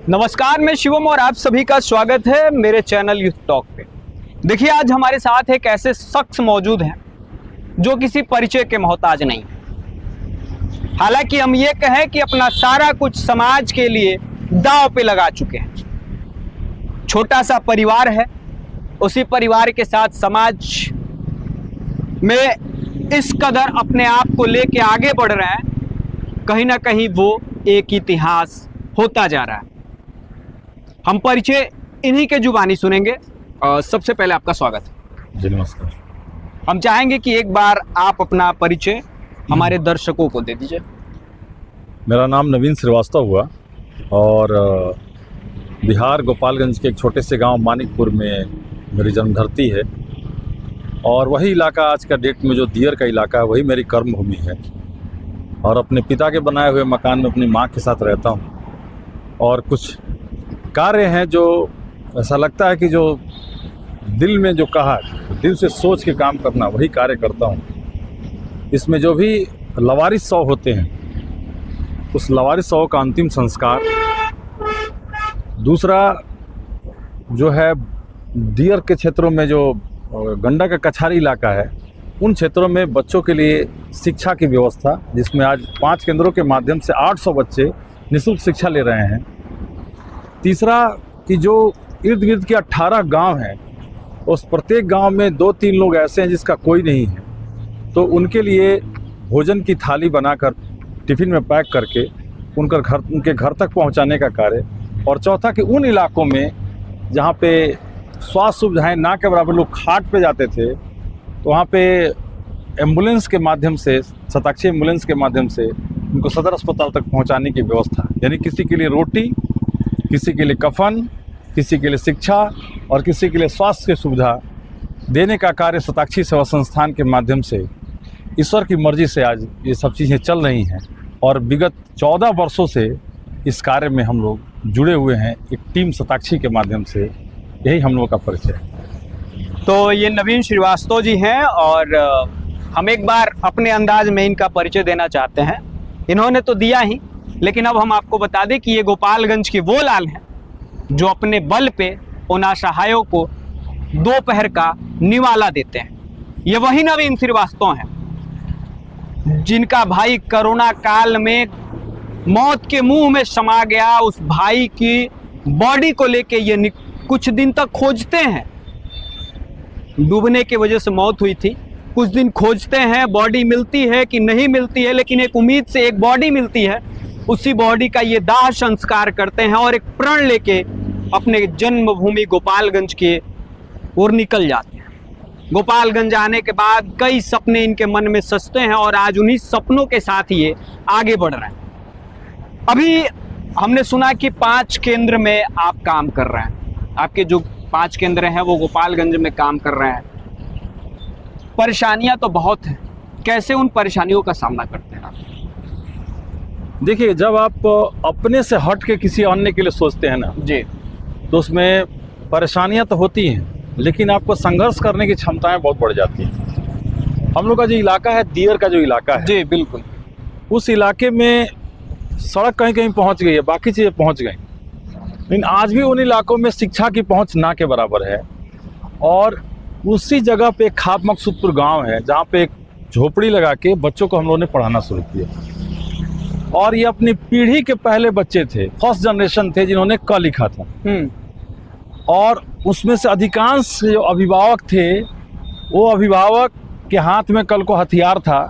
नमस्कार, मैं शिवम और आप सभी का स्वागत है मेरे चैनल यूथ टॉक पे। देखिए, आज हमारे साथ एक ऐसे शख्स मौजूद हैं जो किसी परिचय के मोहताज नहीं। हालांकि हम ये कहें कि अपना सारा कुछ समाज के लिए दांव पे लगा चुके हैं। छोटा सा परिवार है, उसी परिवार के साथ समाज में इस कदर अपने आप को लेके आगे बढ़ रहे हैं, कहीं ना कहीं वो एक इतिहास होता जा रहा है। हम परिचय इन्हीं के जुबानी सुनेंगे। सबसे पहले आपका स्वागत है। जी नमस्कार। हम चाहेंगे कि एक बार आप अपना परिचय हमारे दर्शकों को दे दीजिए। मेरा नाम नवीन श्रीवास्तव हुआ और बिहार गोपालगंज के एक छोटे से गांव मानिकपुर में मेरी जन्मधरती है और वही इलाका आज का डेट में जो दियर का इलाका है वही मेरी कर्मभूमि है। और अपने पिता के बनाए हुए मकान में अपनी माँ के साथ रहता हूँ और कुछ कार्य हैं जो ऐसा लगता है कि जो दिल में जो कहा, दिल से सोच के काम करना, वही कार्य करता हूँ। इसमें जो भी लवारिस शव होते हैं उस लवारिस शव का अंतिम संस्कार, दूसरा जो है दियर के क्षेत्रों में जो गंडक का कछारी इलाका है उन क्षेत्रों में बच्चों के लिए शिक्षा की व्यवस्था, जिसमें आज 5 केंद्रों के माध्यम से 800 बच्चे निःशुल्क शिक्षा ले रहे हैं। तीसरा कि जो इर्द गिर्द के 18 गांव हैं उस प्रत्येक गांव में 2-3 लोग ऐसे हैं जिसका कोई नहीं है, तो उनके लिए भोजन की थाली बनाकर टिफ़िन में पैक करके उनके घर तक पहुंचाने का कार्य। और चौथा कि उन इलाकों में जहां पे स्वास्थ्य सुविधाएं ना के बराबर, लोग खाट पे जाते थे, तो वहाँ पे एम्बुलेंस के माध्यम से, शताक्षी एम्बुलेंस के माध्यम से उनको सदर अस्पताल तक पहुँचाने की व्यवस्था। यानी किसी के लिए रोटी, किसी के लिए कफन, किसी के लिए शिक्षा और किसी के लिए स्वास्थ्य की सुविधा देने का कार्य शताक्षी सेवा संस्थान के माध्यम से ईश्वर की मर्जी से आज ये सब चीज़ें चल रही हैं। और विगत 14 वर्षों से इस कार्य में हम लोग जुड़े हुए हैं, एक टीम शताक्षी के माध्यम से। यही हम लोगों का परिचय है। तो ये नवीन श्रीवास्तव जी हैं और हम एक बार अपने अंदाज में इनका परिचय देना चाहते हैं। इन्होंने तो दिया ही, लेकिन अब हम आपको बता दें कि ये गोपालगंज के वो लाल हैं जो अपने बल पे उन असहायों को दोपहर का निवाला देते हैं। ये वही नवीन श्रीवास्तव हैं जिनका भाई कोरोना काल में मौत के मुंह में समा गया। उस भाई की बॉडी को लेके ये कुछ दिन तक खोजते हैं। डूबने की वजह से मौत हुई थी, कुछ दिन खोजते हैं, बॉडी मिलती है कि नहीं मिलती है, लेकिन एक उम्मीद से एक बॉडी मिलती है। उसी बॉडी का ये दाह संस्कार करते हैं और एक प्रण लेके अपने जन्मभूमि गोपालगंज के ओर निकल जाते हैं। गोपालगंज आने के बाद कई सपने इनके मन में सजते हैं और आज उन्हीं सपनों के साथ ये आगे बढ़ रहे हैं। अभी हमने सुना कि 5 केंद्र में आप काम कर रहे हैं। आपके जो 5 केंद्र हैं वो गोपालगंज में काम कर रहे हैं। परेशानियां तो बहुत हैं, कैसे उन परेशानियों का सामना करते हैं आप? देखिए, जब आप अपने से हट के किसी अन्य के लिए सोचते हैं ना जी, तो उसमें परेशानियां तो होती हैं, लेकिन आपको संघर्ष करने की क्षमताएं बहुत बढ़ जाती हैं। हम लोग का जो इलाका है, दियर का जो इलाका है, जी बिल्कुल, उस इलाके में सड़क कहीं कहीं पहुंच गई है, बाकी चीज़ें पहुंच गई, लेकिन आज भी उन इलाकों में शिक्षा की पहुंच ना के बराबर है। और उसी जगह पे खाप मकसूदपुर गाँव है जहाँ पे एक झोपड़ी लगा के बच्चों को हम लोगों ने पढ़ाना शुरू किया। और ये अपनी पीढ़ी के पहले बच्चे थे, फर्स्ट जनरेशन थे जिन्होंने क लिखा था। और उसमें से अधिकांश जो अभिभावक थे, वो अभिभावक के हाथ में कल को हथियार था,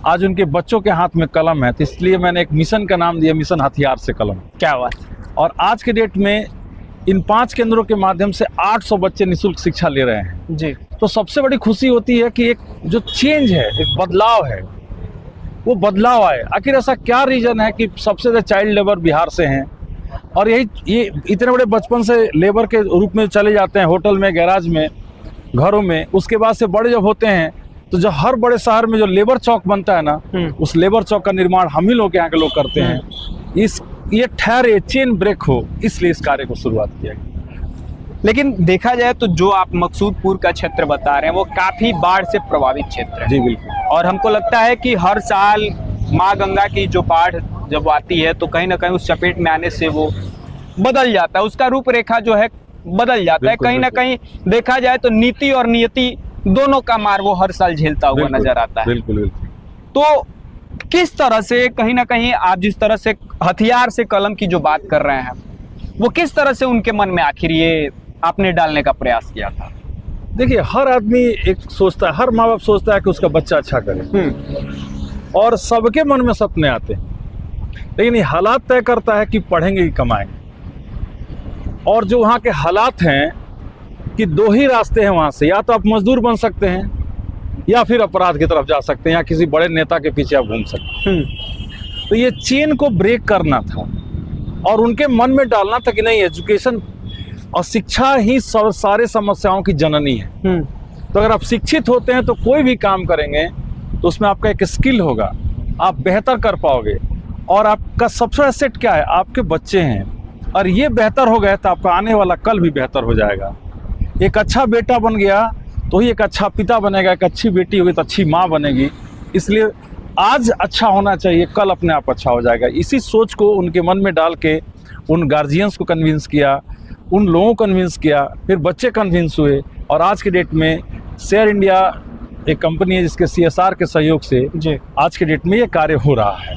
आज उनके बच्चों के हाथ में कलम है। तो इसलिए मैंने एक मिशन का नाम दिया, मिशन हथियार से कलम। क्या बात। और आज के डेट में इन 5 केंद्रों के माध्यम से 800 बच्चे निःशुल्क शिक्षा ले रहे हैं। जी, तो सबसे बड़ी खुशी होती है कि एक जो चेंज है, एक बदलाव है, वो बदलाव आए। आखिर ऐसा क्या रीजन है कि सबसे ज़्यादा चाइल्ड लेबर बिहार से हैं और ये इतने बड़े बचपन से लेबर के रूप में चले जाते हैं, होटल में, गैराज में, घरों में। उसके बाद से बड़े जब होते हैं तो जो हर बड़े शहर में जो लेबर चौक बनता है ना, उस लेबर चौक का निर्माण हम ही लोग यहाँ के लोग करते हैं। ये ठहरे, चेन ब्रेक हो, इसलिए इस कार्य को शुरुआत किया गया। लेकिन देखा जाए तो जो आप मकसूदपुर का क्षेत्र बता रहे हैं वो काफी बाढ़ से प्रभावित क्षेत्र है। जी बिल्कुल। और हमको लगता है कि हर साल माँ गंगा की जो बाढ़ जब आती है तो कहीं ना कहीं उस चपेट में आने से वो बदल जाता है, उसका रूपरेखा जो है बदल जाता है। बिल्कुल, कहीं ना कहीं देखा जाए तो नीति और नियति दोनों का मार वो हर साल झेलता हुआ बिल्कुल, नजर आता है। बिल्कुल बिल्कुल। तो किस तरह से कहीं ना कहीं आप जिस तरह से हथियार से कलम की जो बात कर रहे हैं, वो किस तरह से उनके मन में आखिर ये आपने डालने का प्रयास किया था? देखिए, हर आदमी एक सोचता है, हर माँ बाप सोचता है कि उसका बच्चा अच्छा करे, और सबके मन में सपने आते हैं, लेकिन ये हालात तय करता है कि पढ़ेंगे कि कमाएंगे। और जो वहाँ के हालात हैं कि दो ही रास्ते हैं वहाँ से, या तो आप मजदूर बन सकते हैं या फिर अपराध की तरफ जा सकते हैं, या किसी बड़े नेता के पीछे आप घूम सकते हैं। तो ये चेन को ब्रेक करना था और उनके मन में डालना था कि नहीं, एजुकेशन और शिक्षा ही सारे समस्याओं की जननी है। तो अगर आप शिक्षित होते हैं तो कोई भी काम करेंगे तो उसमें आपका एक स्किल होगा, आप बेहतर कर पाओगे। और आपका सबसे एसेट क्या है? आपके बच्चे हैं, और ये बेहतर हो गए तो आपका आने वाला कल भी बेहतर हो जाएगा। एक अच्छा बेटा बन गया तो ही एक अच्छा पिता बनेगा, एक अच्छी बेटी होगी तो अच्छी माँ बनेगी। इसलिए आज अच्छा होना चाहिए, कल अपने आप अच्छा हो जाएगा। इसी सोच को उनके मन में डाल के उन गार्जियंस को कन्विंस किया, उन लोगों को कन्विंस किया, फिर बच्चे कन्विंस हुए, और आज के डेट में शेयर इंडिया एक कंपनी है जिसके CSR के सहयोग से जी आज के डेट में ये कार्य हो रहा है।